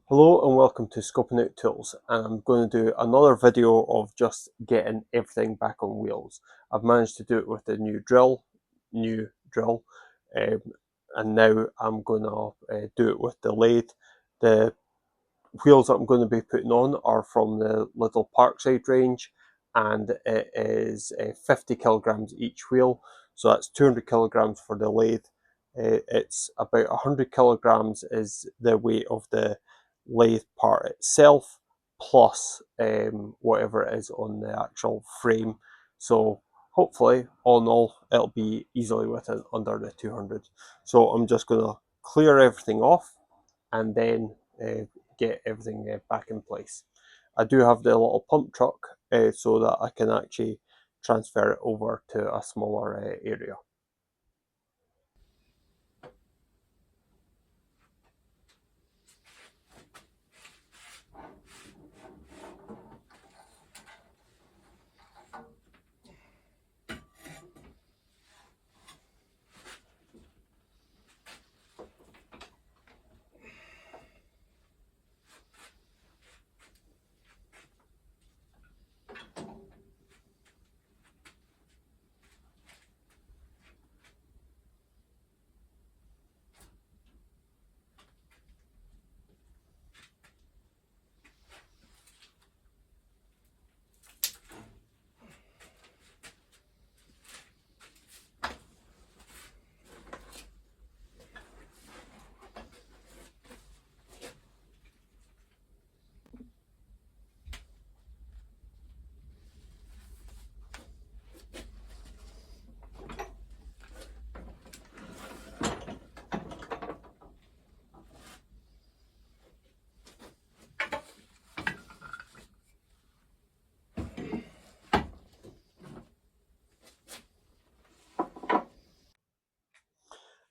Hello and welcome to Scoping Out Tools, and I'm going to do another video of just getting everything back on wheels. I've managed to do it with the new drill, and now I'm going to do it with the lathe. The wheels that I'm going to be putting on are from the LIDL Parkside range, and it is 50 kilograms each wheel, so that's 200 kilograms for the lathe. It's about 100 kilograms is the weight of the lathe part itself, plus whatever it is on the actual frame. So hopefully, all in all, it'll be easily within under the 200. So I'm just going to clear everything off and then get everything back in place. I do have the little pump truck so that I can actually transfer it over to a smaller area.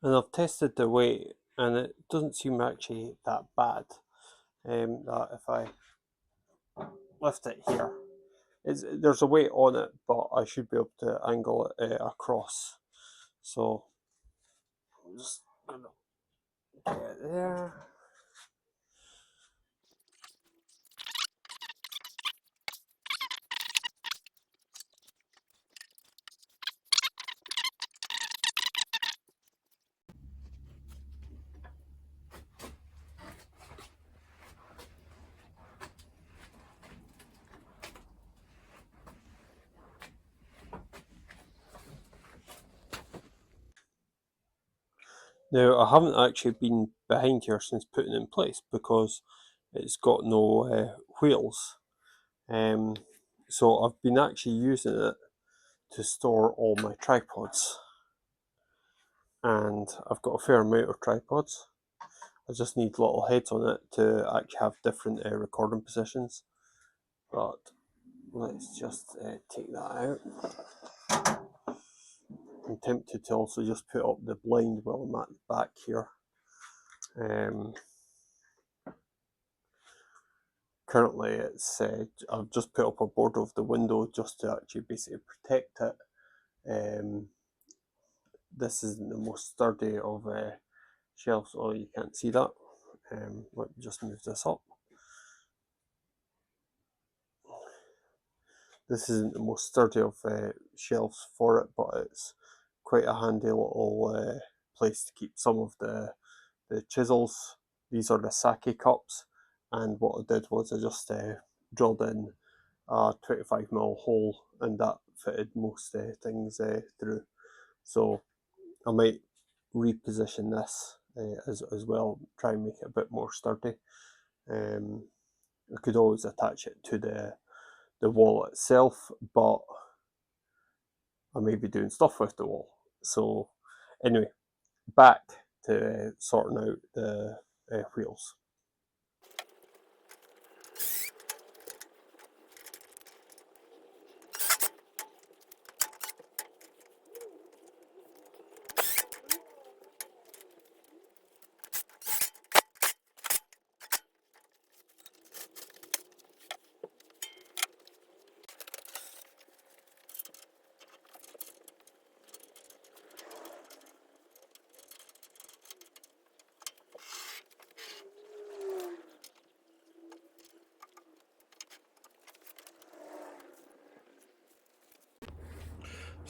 And I've tested the weight, and it doesn't seem actually that bad. That if I lift it here, there's a weight on it, but I should be able to angle it across. So I'm just gonna get it there. Now, I haven't actually been behind here since putting it in place because it's got no wheels. So I've been actually using it to store all my tripods. And I've got a fair amount of tripods. I just need little heads on it to actually have different recording positions. But let's just take that out. I'm tempted to also just put up the blind while I'm at the back here. Currently it's I've just put up a board over the window just to actually basically protect it. This isn't the most sturdy of shelves. Oh, you can't see that. Let me just move this up. This isn't the most sturdy of shelves for it, but it's quite a handy little place to keep some of the chisels. These are the sake cups, and what I did was I just drilled in a 25mm hole, and that fitted most things through. So I might reposition this as well, try and make it a bit more sturdy. I could always attach it to the wall itself, but I may be doing stuff with the wall. So anyway, back to sorting out the wheels.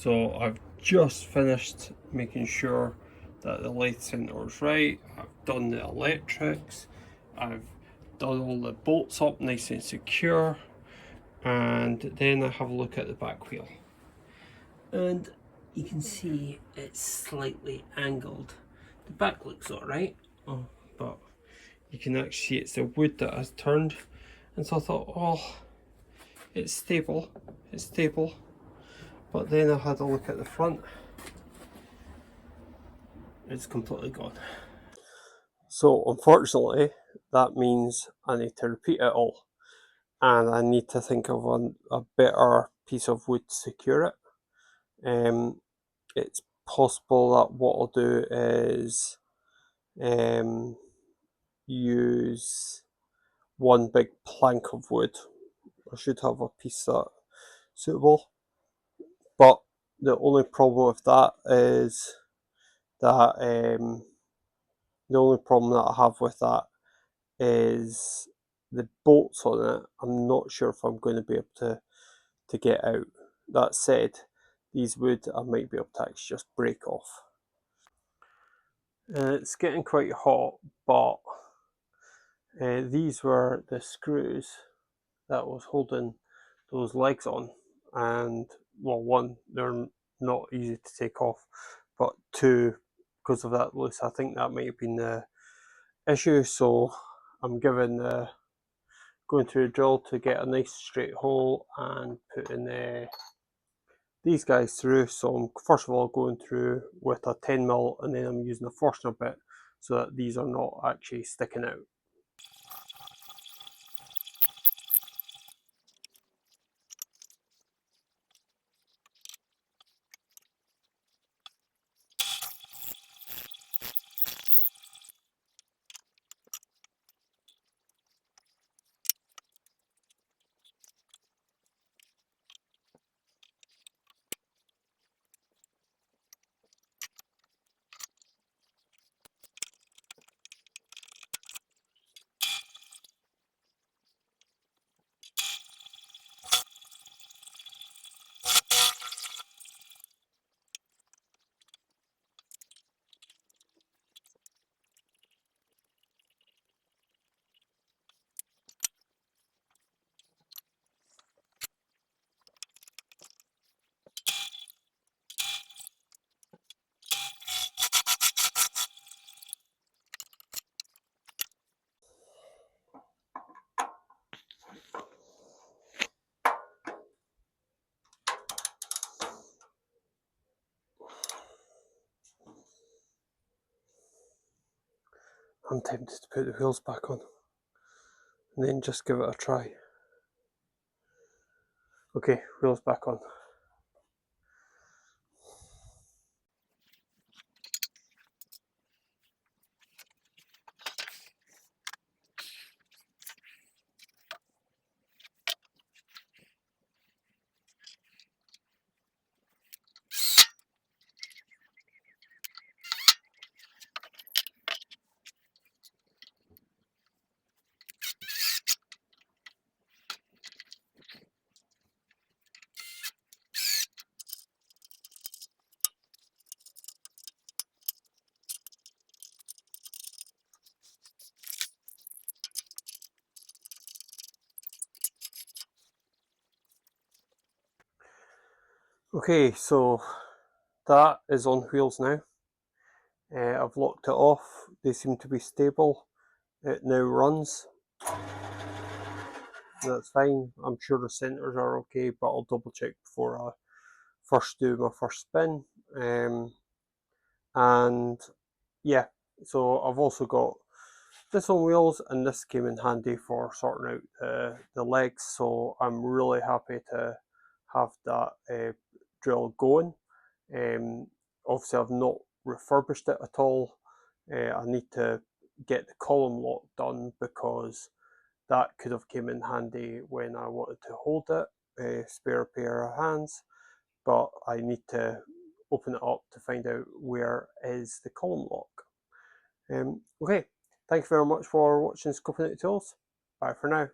So I've just finished making sure that the lathe center is right. I've done the electrics. I've done all the bolts up nice and secure. And then I have a look at the back wheel. And you can see it's slightly angled. The back looks alright, but you can actually see it's the wood that has turned. And so I thought, oh, it's stable, it's stable. But then I had a look at the front. It's completely gone. So unfortunately, that means I need to repeat it all. And I need to think of a better piece of wood to secure it. It's possible that what I'll do is use one big plank of wood. I should have a piece that's suitable. But the only problem with that is that the only problem that I have with that is the bolts on it. I'm not sure if I'm going to be able to get out. That said, these wood I might be able to actually just break off. It's getting quite hot, but these were the screws that was holding those legs on, and well, one, they're not easy to take off, but two, because of that loose, I think that might have been the issue. So I'm going through a drill to get a nice straight hole and putting these guys through. So I'm first of all going through with a 10mm, and then I'm using a Forstner bit so that these are not actually sticking out. I'm tempted to put the wheels back on and then just give it a try. Okay, wheels back on. Okay, so that is on wheels now. I've locked it off. They seem to be stable. It now runs. That's fine. I'm sure the centers are okay, but I'll double check before I first do my first spin. And yeah, so I've also got this on wheels, and this came in handy for sorting out the legs. So I'm really happy to have that drill going. Obviously, I've not refurbished it at all. I need to get the column lock done because that could have came in handy when I wanted to hold it, spare pair of hands, but I need to open it up to find out where is the column lock. Okay, thank you very much for watching Scoping Out Tools. Bye for now.